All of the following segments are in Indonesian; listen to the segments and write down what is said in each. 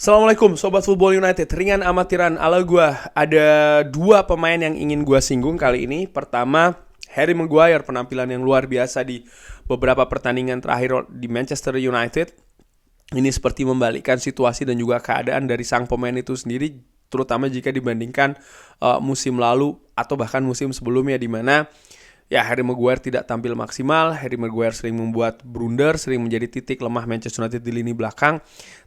Assalamualaikum Sobat Football United, ringan amatiran ala gua. Ada dua pemain yang ingin gua singgung kali ini. Pertama, Harry Maguire, penampilan yang luar biasa di beberapa pertandingan terakhir di Manchester United. Ini seperti membalikkan situasi dan juga keadaan dari sang pemain itu sendiri, terutama jika dibandingkan musim lalu atau bahkan musim sebelumnya, di mana ya Harry Maguire tidak tampil maksimal. Harry Maguire sering membuat blunder, sering menjadi titik lemah Manchester United di lini belakang.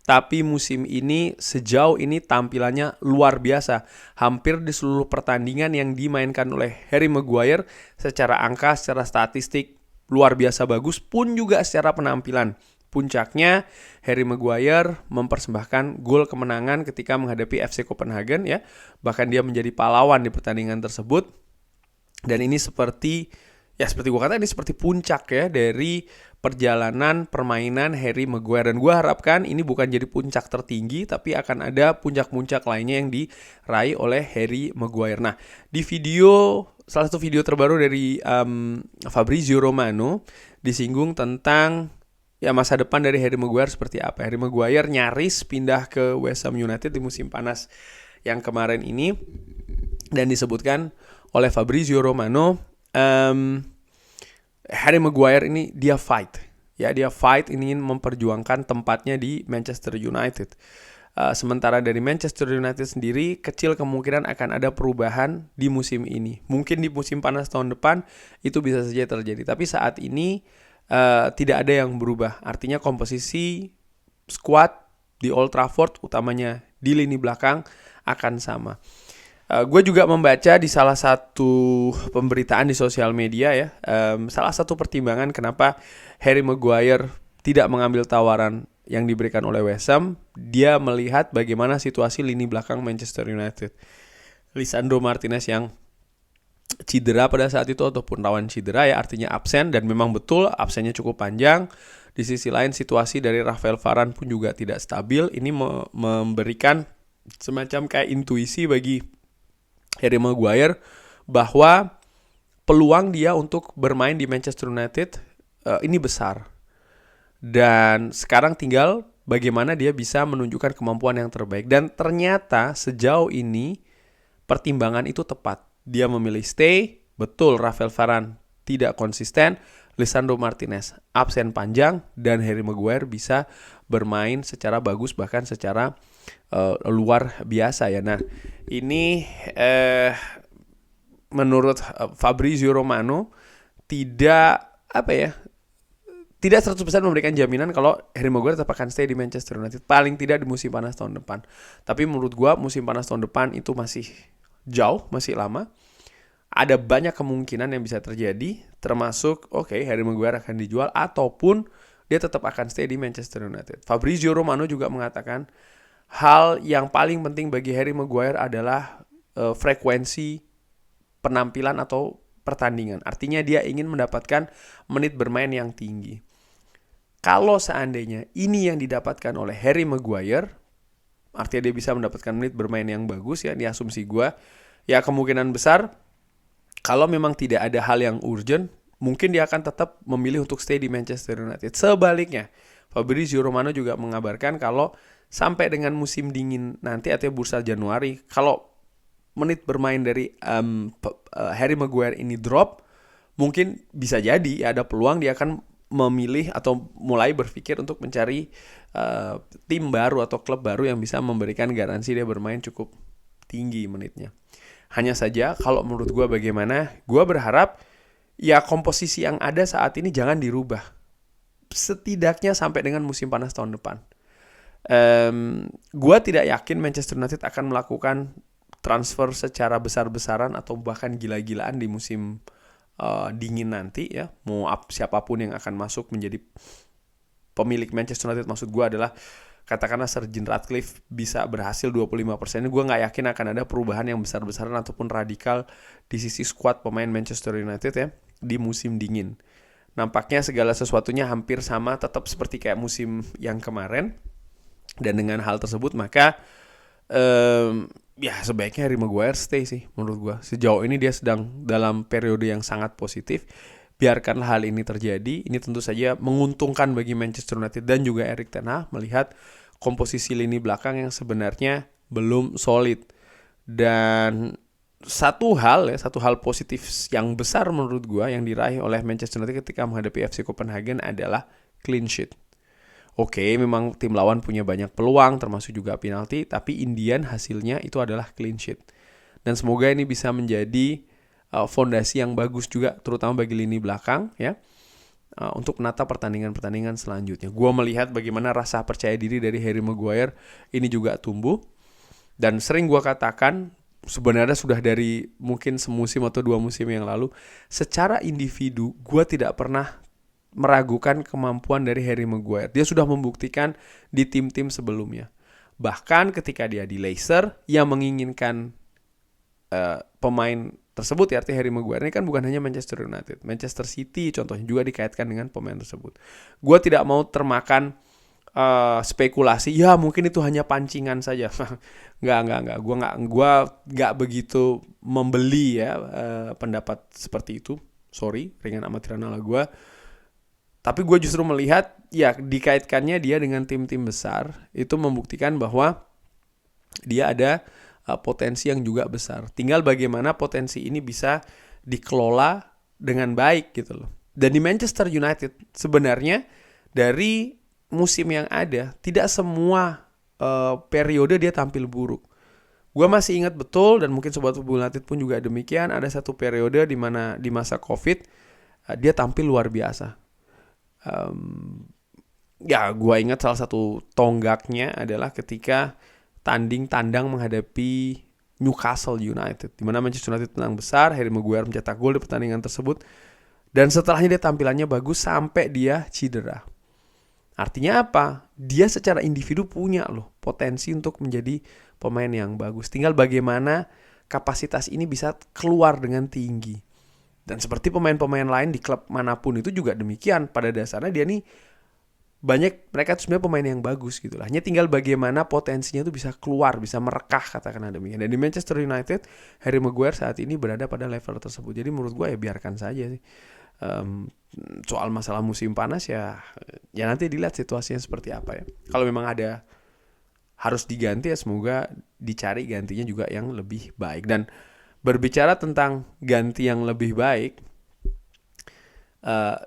Tapi musim ini, sejauh ini tampilannya luar biasa. Hampir di seluruh pertandingan yang dimainkan oleh Harry Maguire, secara angka, secara statistik luar biasa bagus, pun juga secara penampilan. Puncaknya, Harry Maguire mempersembahkan gol kemenangan ketika menghadapi FC Copenhagen, ya. Bahkan dia menjadi pahlawan di pertandingan tersebut. Dan ini seperti gue kata, ini seperti puncak ya dari perjalanan permainan Harry Maguire. Dan gue harapkan ini bukan jadi puncak tertinggi, tapi akan ada puncak-puncak lainnya yang diraih oleh Harry Maguire. Nah, di salah satu video terbaru dari Fabrizio Romano, disinggung tentang ya masa depan dari Harry Maguire seperti apa. Harry Maguire nyaris pindah ke West Ham United di musim panas yang kemarin ini. Dan disebutkan oleh Fabrizio Romano, Harry Maguire ini dia fight, ingin memperjuangkan tempatnya di Manchester United. Sementara dari Manchester United sendiri, kecil kemungkinan akan ada perubahan di musim ini. Mungkin di musim panas tahun depan itu bisa saja terjadi, tapi saat ini tidak ada yang berubah. Artinya komposisi squad di Old Trafford, utamanya di lini belakang, akan sama. Gue juga membaca di salah satu pemberitaan di sosial media ya, salah satu pertimbangan kenapa Harry Maguire tidak mengambil tawaran yang diberikan oleh West Ham, dia melihat bagaimana situasi lini belakang Manchester United. Lisandro Martinez yang cedera pada saat itu ataupun rawan cedera, ya artinya absen, dan memang betul absennya cukup panjang. Di sisi lain situasi dari Rafael Varane pun juga tidak stabil. Ini memberikan semacam kayak intuisi bagi Harry Maguire bahwa peluang dia untuk bermain di Manchester United ini besar. Dan sekarang tinggal bagaimana dia bisa menunjukkan kemampuan yang terbaik. Dan ternyata sejauh ini pertimbangan itu tepat. Dia memilih stay, betul Rafael Varane tidak konsisten, Lisandro Martinez absen panjang, dan Harry Maguire bisa bermain secara bagus, bahkan secara luar biasa ya. Nah, ini menurut Fabrizio Romano tidak 100% memberikan jaminan kalau Harry Maguire tetap akan stay di Manchester United, paling tidak di musim panas tahun depan. Tapi menurut gua musim panas tahun depan itu masih jauh, masih lama. Ada banyak kemungkinan yang bisa terjadi, termasuk Harry Maguire akan dijual ataupun dia tetap akan stay di Manchester United. Fabrizio Romano juga mengatakan hal yang paling penting bagi Harry Maguire adalah frekuensi penampilan atau pertandingan. Artinya dia ingin mendapatkan menit bermain yang tinggi. Kalau seandainya ini yang didapatkan oleh Harry Maguire, artinya dia bisa mendapatkan menit bermain yang bagus ya, ini asumsi gue, ya kemungkinan besar kalau memang tidak ada hal yang urgent, mungkin dia akan tetap memilih untuk stay di Manchester United. Sebaliknya, Fabrizio Romano juga mengabarkan kalau sampai dengan musim dingin nanti atau bursa Januari, kalau menit bermain dari Harry Maguire ini drop, mungkin bisa jadi ada peluang dia akan memilih atau mulai berpikir untuk mencari tim baru atau klub baru yang bisa memberikan garansi dia bermain cukup tinggi menitnya. Hanya saja kalau menurut gue bagaimana, gue berharap ya komposisi yang ada saat ini jangan dirubah. Setidaknya sampai dengan musim panas tahun depan. Gue tidak yakin Manchester United akan melakukan transfer secara besar-besaran atau bahkan gila-gilaan di musim dingin nanti ya. Mau siapapun yang akan masuk menjadi pemilik Manchester United, maksud gue adalah katakanlah Sir Jim Ratcliffe bisa berhasil 25%, gue gak yakin akan ada perubahan yang besar-besaran ataupun radikal di sisi skuad pemain Manchester United ya di musim dingin. Nampaknya segala sesuatunya hampir sama, tetap seperti kayak musim yang kemarin. Dan dengan hal tersebut maka sebaiknya Harry Maguire stay sih menurut gue. Sejauh ini dia sedang dalam periode yang sangat positif. Biarkanlah hal ini terjadi. Ini tentu saja menguntungkan bagi Manchester United dan juga Erik ten Hag melihat komposisi lini belakang yang sebenarnya belum solid. Dan satu hal positif yang besar menurut gue yang diraih oleh Manchester United ketika menghadapi FC Copenhagen adalah clean sheet. Oke, memang tim lawan punya banyak peluang termasuk juga penalti, tapi Indian hasilnya itu adalah clean sheet. Dan semoga ini bisa menjadi fondasi yang bagus juga terutama bagi lini belakang ya. Untuk menata pertandingan-pertandingan selanjutnya. Gua melihat bagaimana rasa percaya diri dari Harry Maguire ini juga tumbuh. Dan sering gua katakan sebenarnya sudah dari mungkin semusim atau 2 musim yang lalu, secara individu gua tidak pernah meragukan kemampuan dari Harry Maguire. Dia sudah membuktikan di tim-tim sebelumnya. Bahkan ketika dia di Leicester yang menginginkan pemain tersebut ya, artinya Harry Maguire ini kan bukan hanya Manchester United, Manchester City contohnya juga dikaitkan dengan pemain tersebut. Gue tidak mau termakan spekulasi, ya mungkin itu hanya pancingan saja. Nggak. Gue nggak begitu membeli ya pendapat seperti itu. Sorry, ringan amatiran ala gue. Tapi gue justru melihat ya dikaitkannya dia dengan tim-tim besar itu membuktikan bahwa dia ada potensi yang juga besar. Tinggal bagaimana potensi ini bisa dikelola dengan baik gitu loh. Dan di Manchester United sebenarnya dari musim yang ada tidak semua periode dia tampil buruk. Gue masih ingat betul dan mungkin Sobat Football United pun juga demikian. Ada satu periode di mana di masa COVID dia tampil luar biasa. Ya gue ingat salah satu tonggaknya adalah ketika tanding tandang menghadapi Newcastle United, di mana Manchester United menang besar, Harry Maguire mencetak gol di pertandingan tersebut, dan setelahnya dia tampilannya bagus sampai dia cedera. Artinya apa? Dia secara individu punya loh potensi untuk menjadi pemain yang bagus. Tinggal bagaimana kapasitas ini bisa keluar dengan tinggi. Dan seperti pemain-pemain lain di klub manapun itu juga demikian. Pada dasarnya dia nih mereka itu sebenarnya pemain yang bagus gitu lah. Hanya tinggal bagaimana potensinya itu bisa keluar, bisa merekah katakanlah demikian. Dan di Manchester United, Harry Maguire saat ini berada pada level tersebut. Jadi menurut gue ya biarkan saja sih. Soal masalah musim panas ya nanti dilihat situasinya seperti apa ya. Kalau memang ada harus diganti ya semoga dicari gantinya juga yang lebih baik. Dan berbicara tentang ganti yang lebih baik,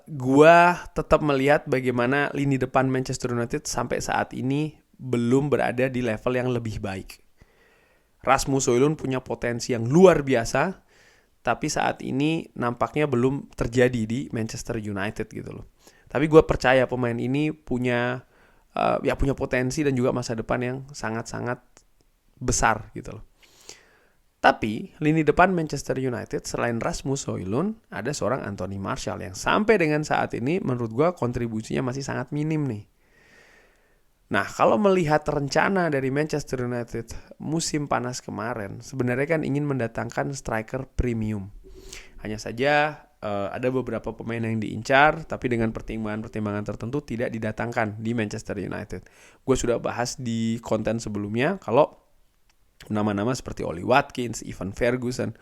gua tetap melihat bagaimana lini depan Manchester United sampai saat ini belum berada di level yang lebih baik. Rasmus Højlund punya potensi yang luar biasa, tapi saat ini nampaknya belum terjadi di Manchester United gitu loh. Tapi gue percaya pemain ini punya potensi dan juga masa depan yang sangat-sangat besar gitu loh. Tapi lini depan Manchester United selain Rasmus Højlund ada seorang Anthony Martial yang sampai dengan saat ini menurut gue kontribusinya masih sangat minim nih. Nah kalau melihat rencana dari Manchester United musim panas kemarin sebenarnya kan ingin mendatangkan striker premium. Hanya saja ada beberapa pemain yang diincar tapi dengan pertimbangan-pertimbangan tertentu tidak didatangkan di Manchester United. Gue sudah bahas di konten sebelumnya kalau nama-nama seperti Oli Watkins, Ivan Ferguson,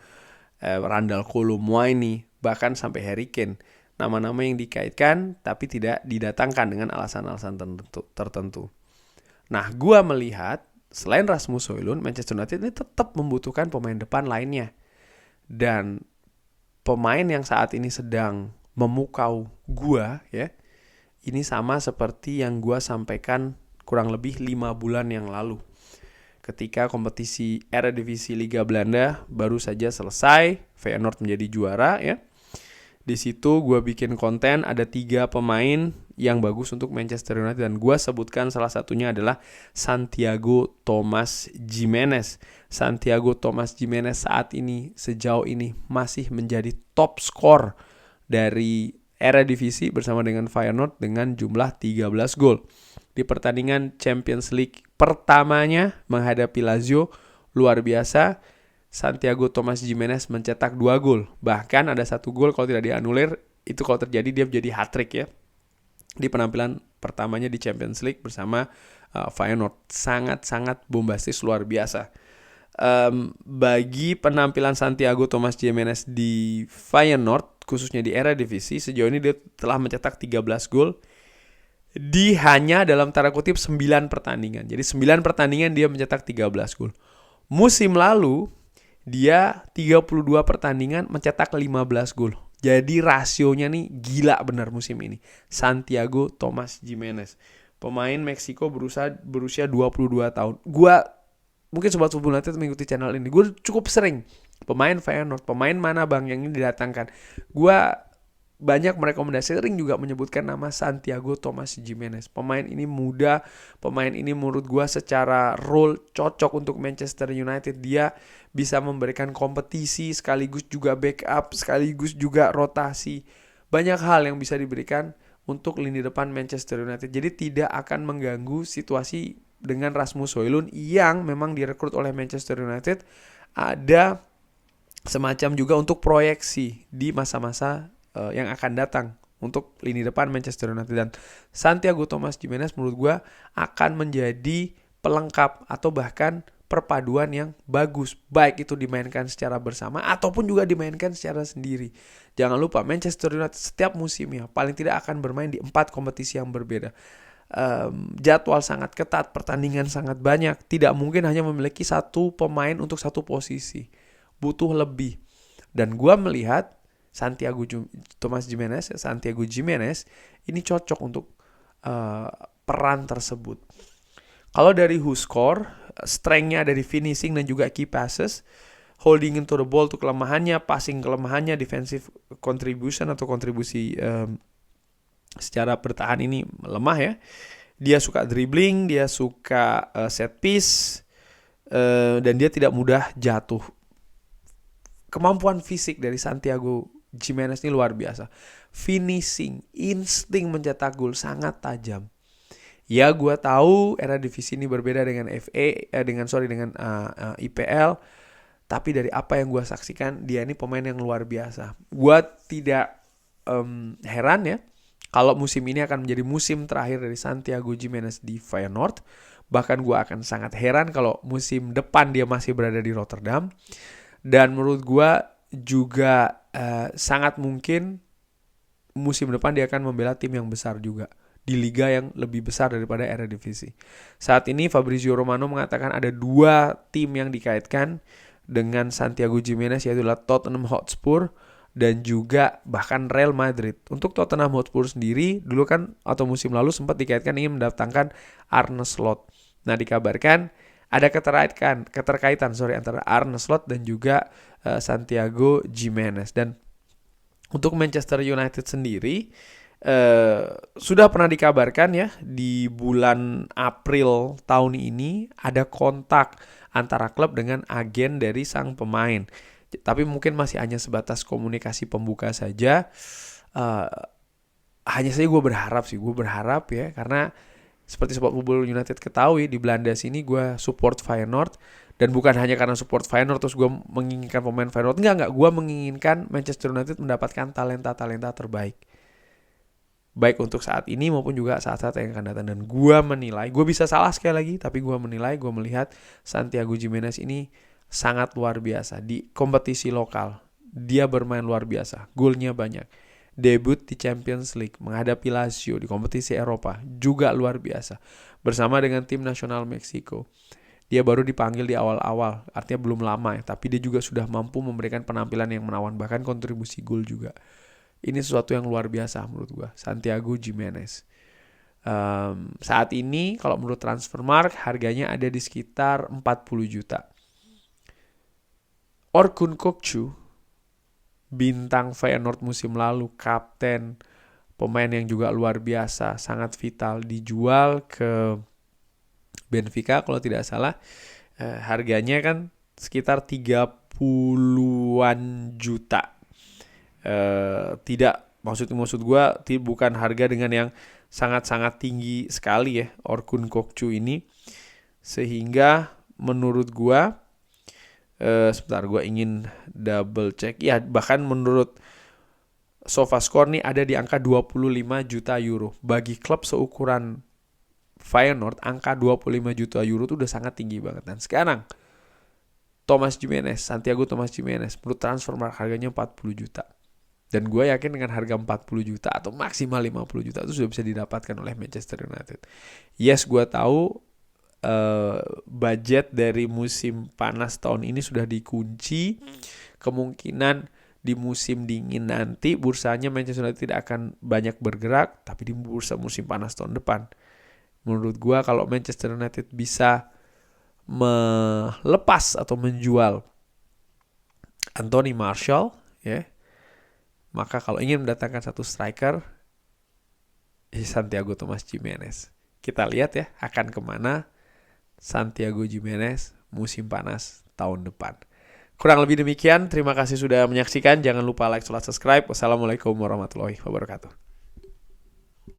Randal Kolo Muani, bahkan sampai Harry Kane. Nama-nama yang dikaitkan tapi tidak didatangkan dengan alasan-alasan tertentu. Nah, gue melihat selain Rasmus Højlund, Manchester United ini tetap membutuhkan pemain depan lainnya. Dan pemain yang saat ini sedang memukau gue ya, ini sama seperti yang gue sampaikan kurang lebih 5 bulan yang lalu. Ketika kompetisi Eredivisie Liga Belanda baru saja selesai, Feyenoord menjadi juara ya. Di situ gue bikin konten ada 3 pemain yang bagus untuk Manchester United dan gue sebutkan salah satunya adalah Santiago Thomas Gimenez. Santiago Thomas Gimenez saat ini sejauh ini masih menjadi top skor dari Eredivisie bersama dengan Feyenoord dengan jumlah 13 gol. Di pertandingan Champions League pertamanya menghadapi Lazio, luar biasa, Santiago Thomas Gimenez mencetak 2 gol. Bahkan ada 1 gol kalau tidak dianulir, itu kalau terjadi dia menjadi hat-trick ya. Di penampilan pertamanya di Champions League bersama Feyenoord. Sangat-sangat bombastis, luar biasa. Bagi penampilan Santiago Thomas Gimenez di Feyenoord, khususnya di Eredivisie, sejauh ini dia telah mencetak 13 gol di hanya dalam tanda kutip 9 pertandingan. Jadi 9 pertandingan dia mencetak 13 gol. Musim lalu dia 32 pertandingan mencetak 15 gol. Jadi rasionya nih gila benar musim ini. Santiago Thomas Giménez, pemain Meksiko berusia 22 tahun. Mungkin Sobat Football United mengikuti channel ini. Gue cukup sering pemain Feyenoord, pemain mana bang yang ini didatangkan. Gue banyak merekomendasi, sering juga menyebutkan nama Santiago Thomas Giménez. Pemain ini muda, pemain ini menurut gue secara role cocok untuk Manchester United. Dia bisa memberikan kompetisi, sekaligus juga backup, sekaligus juga rotasi. Banyak hal yang bisa diberikan untuk lini depan Manchester United. Jadi tidak akan mengganggu situasi dengan Rasmus Højlund yang memang direkrut oleh Manchester United. Ada semacam juga untuk proyeksi di masa-masa yang akan datang untuk lini depan Manchester United. Dan Santiago Thomas Giménez menurut gue akan menjadi pelengkap atau bahkan perpaduan yang bagus, baik itu dimainkan secara bersama ataupun juga dimainkan secara sendiri. Jangan lupa Manchester United setiap musimnya paling tidak akan bermain di 4 kompetisi yang berbeda. Jadwal sangat ketat, pertandingan sangat banyak. Tidak mungkin hanya memiliki satu pemain untuk satu posisi, butuh lebih. Dan gue melihat Santiago Giménez ini cocok untuk peran tersebut. Kalau dari who score, strength-nya dari finishing dan juga key passes, holding into the ball itu kelemahannya, passing kelemahannya, defensive contribution atau kontribusi secara bertahan ini lemah ya. Dia suka dribbling, dia suka set piece, dan dia tidak mudah jatuh. Kemampuan fisik dari Santiago Giménez ini luar biasa. Finishing, insting mencetak gol sangat tajam. Ya, gue tahu era divisi ini berbeda dengan dengan IPL. Tapi dari apa yang gue saksikan, dia ini pemain yang luar biasa. Gue tidak heran ya kalau musim ini akan menjadi musim terakhir dari Santiago Giménez di Feyenoord. Bahkan gue akan sangat heran kalau musim depan dia masih berada di Rotterdam. Dan menurut gue juga sangat mungkin musim depan dia akan membela tim yang besar juga, di liga yang lebih besar daripada Eredivisie. Saat ini Fabrizio Romano mengatakan ada 2 tim yang dikaitkan dengan Santiago Giménez, yaitu Tottenham Hotspur dan juga bahkan Real Madrid. Untuk Tottenham Hotspur sendiri dulu kan atau musim lalu sempat dikaitkan ingin mendatangkan Arne Slot. Nah, dikabarkan ada keterkaitan antara Arne Slot dan juga Santiago Giménez. Dan untuk Manchester United sendiri sudah pernah dikabarkan ya di bulan April tahun ini ada kontak antara klub dengan agen dari sang pemain. Tapi mungkin masih hanya sebatas komunikasi pembuka saja. Hanya saja gue berharap ya, karena seperti Sobat Football United ketahui, di Belanda sini gue support Feyenoord. Dan bukan hanya karena support Feyenoord terus gue menginginkan pemain Feyenoord. Enggak. Gue menginginkan Manchester United mendapatkan talenta-talenta terbaik. Baik untuk saat ini maupun juga saat-saat yang akan datang. Dan gue menilai, gue bisa salah sekali lagi, tapi gue melihat Santiago Giménez ini sangat luar biasa. Di kompetisi lokal, dia bermain luar biasa. Golnya banyak. Debut di Champions League, menghadapi Lazio di kompetisi Eropa, juga luar biasa. Bersama dengan tim nasional Meksiko. Dia baru dipanggil di awal-awal, artinya belum lama ya, tapi dia juga sudah mampu memberikan penampilan yang menawan, bahkan kontribusi gol juga. Ini sesuatu yang luar biasa menurut gue, Santiago Giménez. Saat ini kalau menurut Transfermarkt harganya ada di sekitar 40 juta. Orkun Kökçü, bintang Feyenoord musim lalu, kapten, pemain yang juga luar biasa, sangat vital, dijual ke Benfica kalau tidak salah. Harganya kan sekitar 30-an juta. Maksud gue bukan harga dengan yang sangat-sangat tinggi sekali ya Orkun Kökçü ini, sehingga menurut gue sebentar gue ingin double check ya, bahkan menurut SofaScore nih ada di angka 25 juta euro. Bagi klub seukuran Feyenoord, angka 25 juta euro itu udah sangat tinggi banget. Dan sekarang Santiago Thomas Giménez menurut Transfermarkt harganya 40 juta. Dan gue yakin dengan harga 40 juta atau maksimal 50 juta itu sudah bisa didapatkan oleh Manchester United. Yes, gue tahu budget dari musim panas tahun ini sudah dikunci. Kemungkinan di musim dingin nanti bursanya Manchester United tidak akan banyak bergerak, tapi di bursa musim panas tahun depan, menurut gue kalau Manchester United bisa melepas atau menjual Anthony Martial, ya, maka kalau ingin mendatangkan satu striker, Santiago Thomas Gimenez. Kita lihat ya akan kemana Santiago Gimenez musim panas tahun depan. Kurang lebih demikian. Terima kasih sudah menyaksikan. Jangan lupa like, subscribe. Wassalamualaikum warahmatullahi wabarakatuh.